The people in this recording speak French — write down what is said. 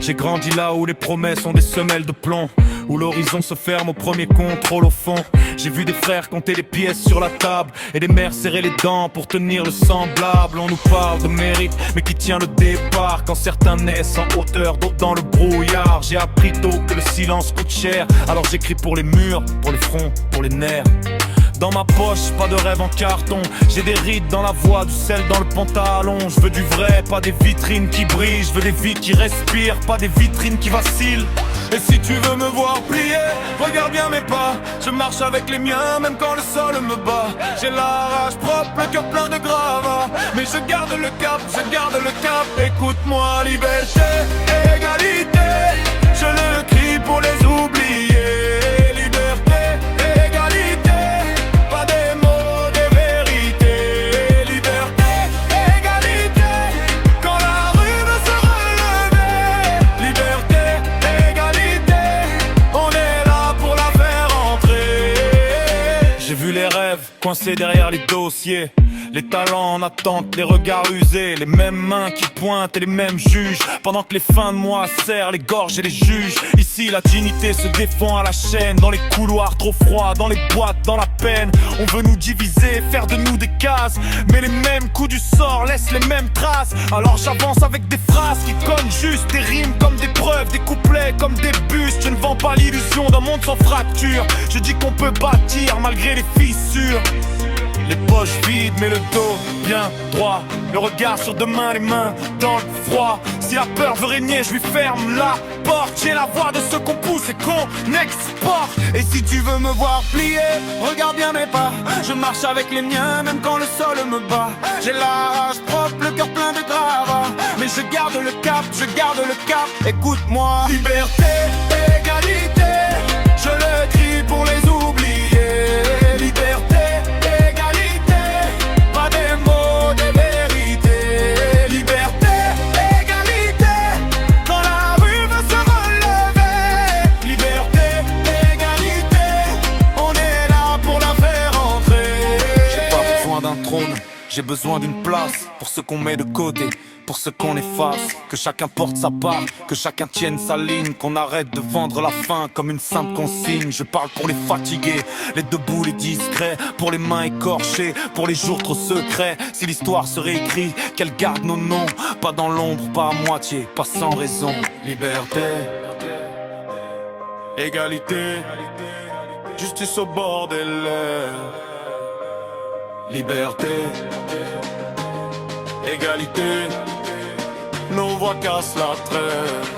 J'ai grandi là où les promesses ont des semelles de plomb, où l'horizon se ferme au premier contrôle au fond. J'ai vu des frères compter les pièces sur la table et des mères serrer les dents pour tenir le semblable. On nous parle de mérite, mais qui tient le départ quand certains naissent en hauteur, d'autres dans le brouillard. J'ai appris tôt que le silence coûte cher, alors j'écris pour les murs, pour les fronts, pour les nerfs. Dans ma poche, pas de rêve en carton. J'ai des rides dans la voix, du sel dans le pantalon. Je veux du vrai, pas des vitrines qui brillent. Je veux des vies qui respirent, pas des vitrines qui vacillent. Et si tu veux me voir plier, regarde bien mes pas. Je marche avec les miens, même quand le sol me bat. J'ai la rage propre, le cœur plein de gravats. Mais je garde le cap, je garde le cap. Écoute-moi, liberté, égalité. Je le crie pour les oublier. J'ai vu les rêves coincés derrière les dossiers, les talents en attente, les regards usés, les mêmes mains qui pointent et les mêmes juges, pendant que les fins de mois serrent les gorges et les juges. Ici la dignité se défend à la chaîne, dans les couloirs trop froids, dans les boîtes, dans la peine. On veut nous diviser, faire de nous des cases, mais les mêmes coups du sort laissent les mêmes traces. Alors j'avance avec des phrases qui cognent juste, des rimes comme des preuves, des couplets comme des bustes. Je ne vends pas l'illusion d'un monde sans fracture, je dis qu'on peut bâtir malgré les fissures. Les poches vides mais le dos bien droit, le regard sur demain, les mains dans le froid. Si la peur veut régner, je lui ferme la porte. J'ai la voix de ceux qu'on pousse et qu'on exporte. Et si tu veux me voir plier, regarde bien mes pas. Je marche avec les miens, même quand le sol me bat. J'ai la rage propre, le cœur plein de gravats. Mais je garde le cap, je garde le cap. Écoute-moi, liberté, égalité. Je le crie pour les oublier. Liberté, égalité, pas des mots, des vérités. Liberté, égalité, quand la rue veut se relever. Liberté, égalité, on est là pour la faire entrer. J'ai pas besoin d'un trône, j'ai besoin d'une place. Pour ceux qu'on met de côté, pour ceux qu'on efface. Que chacun porte sa part, que chacun tienne sa ligne. Qu'on arrête de vendre la faim comme une simple consigne. Je parle pour les fatigués, les debout, les discrets. Pour les mains écorchées, pour les jours trop secrets. Si l'histoire se réécrit, qu'elle garde nos noms. Pas dans l'ombre, pas à moitié, pas sans raison. Liberté, égalité, justice au bord des lèvres. Liberté, égalité, nos voix cassent la trêve.